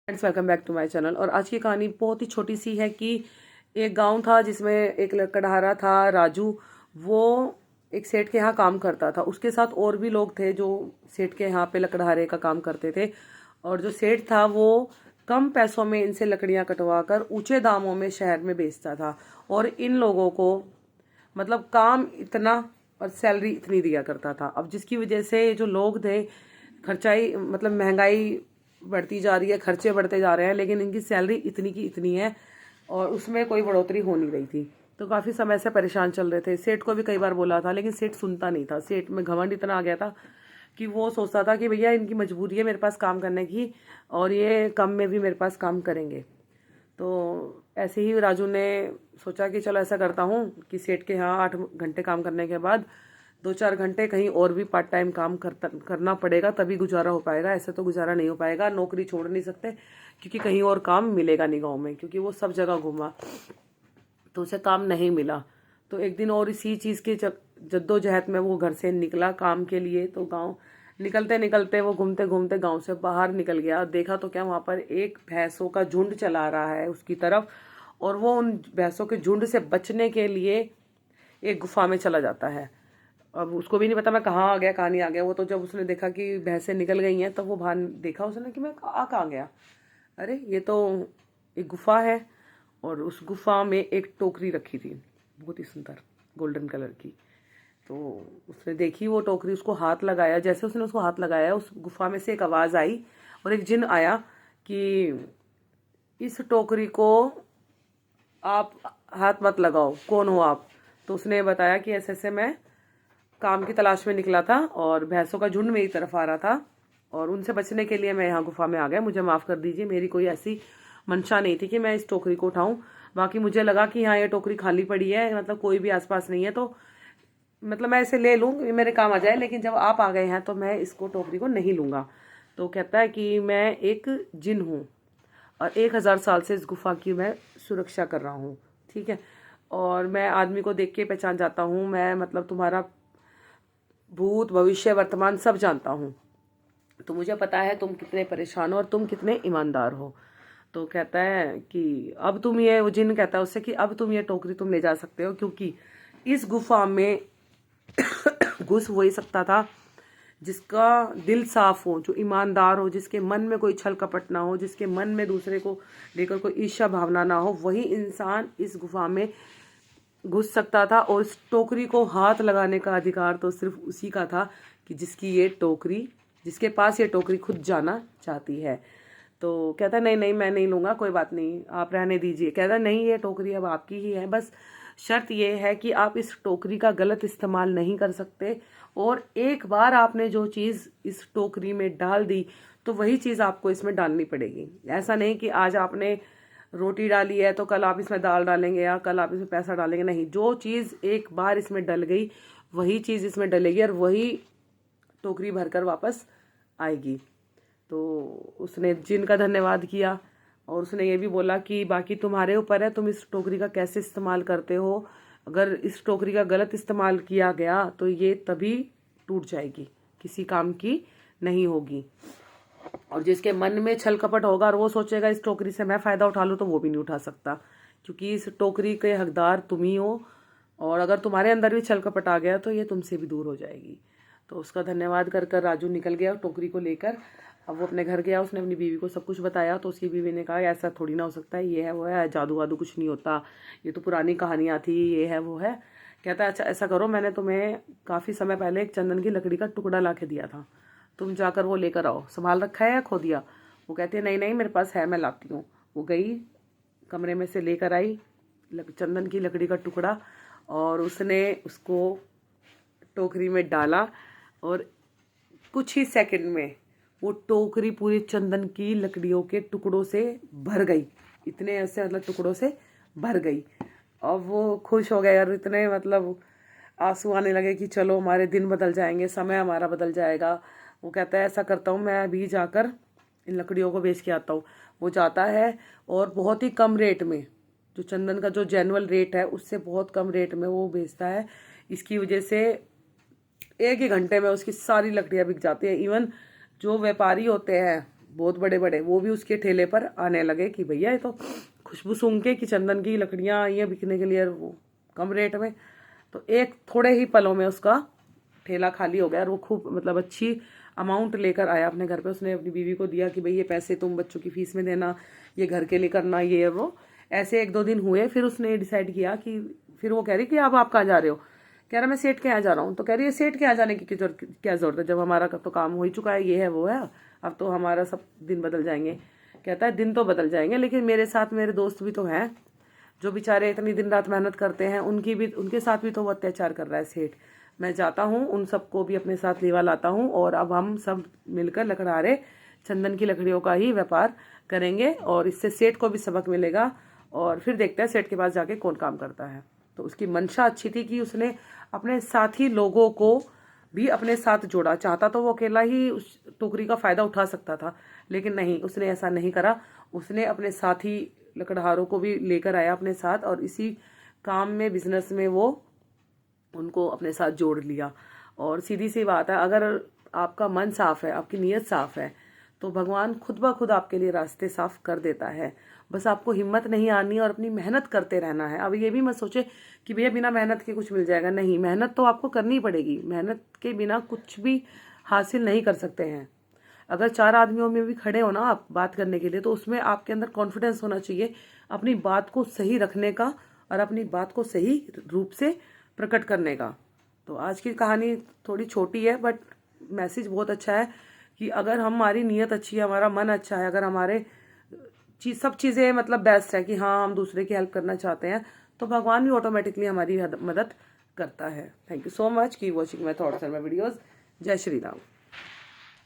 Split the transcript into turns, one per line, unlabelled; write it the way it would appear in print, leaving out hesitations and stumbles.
Friends, welcome back to my channel. और आज की कहानी बहुत ही छोटी सी है कि एक गांव था जिसमें एक लकड़हारा था राजू। वो एक सेठ के यहाँ काम करता था। उसके साथ और भी लोग थे जो सेठ के यहाँ पे लकड़हारे का काम करते थे। और जो सेठ था वो कम पैसों में इनसे लकड़ियाँ कटवा कर ऊंचे दामों में शहर में बेचता था। और इन लोगों को मतलब काम इतना और सैलरी इतनी दिया करता था। अब जिसकी वजह से जो लोग थे, खर्चाई मतलब महंगाई बढ़ती जा रही है, खर्चे बढ़ते जा रहे हैं, लेकिन इनकी सैलरी इतनी की इतनी है और उसमें कोई बढ़ोतरी हो नहीं रही थी। तो काफ़ी समय से परेशान चल रहे थे। सेठ को भी कई बार बोला था लेकिन सेठ सुनता नहीं था। सेठ में घमंड इतना आ गया था कि वो सोचता था कि भैया इनकी मजबूरी है मेरे पास काम करने की और ये कम में भी मेरे पास काम करेंगे। तो ऐसे ही राजू ने सोचा कि चलो ऐसा करता हूँ कि सेठ के यहाँ 8 घंटे काम करने के बाद 2-4 घंटे कहीं और भी पार्ट टाइम काम करना पड़ेगा, तभी गुजारा हो पाएगा। ऐसे तो गुजारा नहीं हो पाएगा, नौकरी छोड़ नहीं सकते क्योंकि कहीं और काम मिलेगा नहीं गाँव में, क्योंकि वो सब जगह घूमा तो उसे काम नहीं मिला। तो एक दिन और इसी चीज़ की जद्दोजहद में वो घर से निकला काम के लिए। तो गांव निकलते निकलते वो घूमते घूमते गांव से बाहर निकल गया। देखा तो क्या, वहाँ पर एक भैंसों का झुंड चला रहा है उसकी तरफ, और वो उन भैंसों के झुंड से बचने के लिए एक गुफा में चला जाता है। अब उसको भी नहीं पता मैं कहाँ आ गया कहाँ नहीं आ गया। वो तो जब उसने देखा कि भैंसें निकल गई हैं तब वो बाहर देखा उसने कि मैं कहाँ गया, अरे ये तो एक गुफा है। और उस गुफा में एक टोकरी रखी थी, बहुत ही सुंदर गोल्डन कलर की। तो उसने देखी वो टोकरी, उसको हाथ लगाया। जैसे उसने उसको हाथ लगाया, उस गुफा में से एक आवाज़ आई और एक जिन आया कि इस टोकरी को आप हाथ मत लगाओ, कौन हो आप। तो उसने बताया कि ऐसे ऐसे मैं काम की तलाश में निकला था और भैंसों का झुंड मेरी तरफ आ रहा था और उनसे बचने के लिए मैं यहाँ गुफा में आ गया, मुझे माफ़ कर दीजिए। मेरी कोई ऐसी मंशा नहीं थी कि मैं इस टोकरी को उठाऊं। बाकी मुझे लगा कि हाँ ये टोकरी खाली पड़ी है, मतलब कोई भी आसपास नहीं है, तो मतलब मैं इसे ले लूँ, मेरे काम आ जाए। लेकिन जब आप आ गए हैं तो मैं इसको टोकरी को नहीं लूँगा। तो कहता है कि मैं एक जिन हूँ और 1000 साल से इस गुफा की मैं सुरक्षा कर रहा हूँ, ठीक है। और मैं आदमी को देख के पहचान जाता हूँ, मैं मतलब तुम्हारा भूत भविष्य वर्तमान सब जानता हूँ। तो मुझे पता है तुम कितने परेशान हो और तुम कितने ईमानदार हो। तो कहता है कि अब तुम ये, वो जिन कहता है उससे कि अब तुम ये टोकरी तुम ले जा सकते हो, क्योंकि इस गुफा में घुस वही सकता था जिसका दिल साफ हो, जो ईमानदार हो, जिसके मन में कोई छल कपट ना हो, जिसके मन में दूसरे को लेकर कोई ईर्ष्या भावना ना हो, वही इंसान इस गुफा में घुस सकता था। और इस टोकरी को हाथ लगाने का अधिकार तो सिर्फ उसी का था कि जिसके पास ये टोकरी खुद जाना चाहती है। तो कहता नहीं नहीं मैं नहीं लूँगा, कोई बात नहीं आप रहने दीजिए। कहता नहीं, ये टोकरी अब आपकी ही है, बस शर्त ये है कि आप इस टोकरी का गलत इस्तेमाल नहीं कर सकते। और एक बार आपने जो चीज़ इस टोकरी में डाल दी तो वही चीज़ आपको इसमें डालनी पड़ेगी। ऐसा नहीं कि आज आपने रोटी डाली है तो कल आप इसमें दाल डालेंगे या कल आप इसमें पैसा डालेंगे, नहीं। जो चीज़ एक बार इसमें डल गई वही चीज़ इसमें डलेगी और वही टोकरी भरकर वापस आएगी। तो उसने जिन का धन्यवाद किया और उसने ये भी बोला कि बाकी तुम्हारे ऊपर है, तुम इस टोकरी का कैसे इस्तेमाल करते हो। अगर इस टोकरी का गलत इस्तेमाल किया गया तो ये तभी टूट जाएगी, किसी काम की नहीं होगी। और जिसके मन में छल कपट होगा और वो सोचेगा इस टोकरी से मैं फ़ायदा उठा लूँ, तो वो भी नहीं उठा सकता, क्योंकि इस टोकरी के हकदार तुम ही हो। और अगर तुम्हारे अंदर भी छल कपट आ गया तो ये तुमसे भी दूर हो जाएगी। तो उसका धन्यवाद कर कर राजू निकल गया टोकरी को लेकर। अब वो अपने घर गया, उसने अपनी बीवी को सब कुछ बताया। तो उसकी बीवी ने कहा ऐसा थोड़ी ना हो सकता है, ये है वो है, जादू वादू कुछ नहीं होता, ये तो पुरानी कहानियाँ थी, ये है वो है। कहता है अच्छा ऐसा करो, मैंने तुम्हें काफ़ी समय पहले एक चंदन की लकड़ी का टुकड़ा ला के दिया था, तुम जाकर वो लेकर आओ। संभाल रखा है या खो दिया? वो कहती है नहीं नहीं मेरे पास है, मैं लाती हूँ। वो गई, कमरे में से लेकर आई चंदन की लकड़ी का टुकड़ा और उसने उसको टोकरी में डाला और कुछ ही सेकंड में वो टोकरी पूरी चंदन की लकड़ियों के टुकड़ों से भर गई। इतने ऐसे मतलब टुकड़ों से भर गई। अब वो खुश हो गए और इतने मतलब आंसू आने लगे कि चलो हमारे दिन बदल जाएंगे, समय हमारा बदल जाएगा। वो कहता है ऐसा करता हूँ, मैं अभी जाकर इन लकड़ियों को बेच के आता हूँ। वो जाता है और बहुत ही कम रेट में, जो चंदन का जो जेनुअल रेट है उससे बहुत कम रेट में वो बेचता है। इसकी वजह से 1 ही घंटे में उसकी सारी लकड़ियाँ बिक जाती हैं। इवन जो व्यापारी होते हैं बहुत बड़े बड़े, वो भी उसके ठेले पर आने लगे कि भैया ये तो खुशबू सूंघ के कि चंदन की लकड़ियाँ आई हैं बिकने के लिए वो कम रेट में। तो एक थोड़े ही पलों में उसका ठेला खाली हो गया और वो खूब मतलब अच्छी अमाउंट लेकर आया अपने घर पे। उसने अपनी बीवी को दिया कि भाई ये पैसे तुम बच्चों की फीस में देना, ये घर के लिए करना, ये वो। ऐसे 1-2 दिन हुए, फिर उसने डिसाइड किया कि, फिर वो कह रही कि अब आप कहाँ जा रहे हो? कह रहा मैं सेठ के यहाँ जा रहा हूँ। तो कह रही है सेठ के यहाँ जाने की क्या जरूरत है, जब हमारा तो काम हो ही चुका है, ये है वो है, अब तो हमारा सब दिन बदल जाएंगे। कहता है दिन तो बदल जाएंगे लेकिन मेरे साथ मेरे दोस्त भी तो हैं जो बेचारे इतनी दिन रात मेहनत करते हैं, उनके साथ भी तो वो अत्याचार कर रहा है सेठ। मैं जाता हूँ, उन सबको भी अपने साथ लेवा लाता हूँ और अब हम सब मिलकर लकड़हारे चंदन की लकड़ियों का ही व्यापार करेंगे और इससे सेठ को भी सबक मिलेगा और फिर देखते हैं सेठ के पास जाके कौन काम करता है। तो उसकी मंशा अच्छी थी कि उसने अपने साथी लोगों को भी अपने साथ जोड़ा। चाहता तो वो अकेला ही उस टोकरी का फायदा उठा सकता था, लेकिन नहीं, उसने ऐसा नहीं करा। उसने अपने साथी लकड़हारों को भी लेकर आया अपने साथ और इसी काम में, बिजनेस में वो उनको अपने साथ जोड़ लिया। और सीधी सी बात है, अगर आपका मन साफ है, आपकी नीयत साफ है, तो भगवान खुद ब खुद आपके लिए रास्ते साफ कर देता है। बस आपको हिम्मत नहीं आनी और अपनी मेहनत करते रहना है। अब ये भी मत सोचे कि भैया बिना मेहनत के कुछ मिल जाएगा, नहीं, मेहनत तो आपको करनी पड़ेगी। मेहनत के बिना कुछ भी हासिल नहीं कर सकते हैं। अगर 4 आदमियों में भी खड़े हो ना आप बात करने के लिए, तो उसमें आपके अंदर कॉन्फिडेंस होना चाहिए अपनी बात को सही रखने का और अपनी बात को सही रूप से प्रकट करने का। तो आज की कहानी थोड़ी छोटी है बट मैसेज बहुत अच्छा है कि अगर हमारी नीयत अच्छी है, हमारा मन अच्छा है, अगर हमारे सब चीज़ें मतलब बेस्ट है कि हाँ हम दूसरे की हेल्प करना चाहते हैं, तो भगवान भी ऑटोमेटिकली हमारी मदद करता है। Thank you so much, keep watching my thoughts and my videos. जय श्री राम।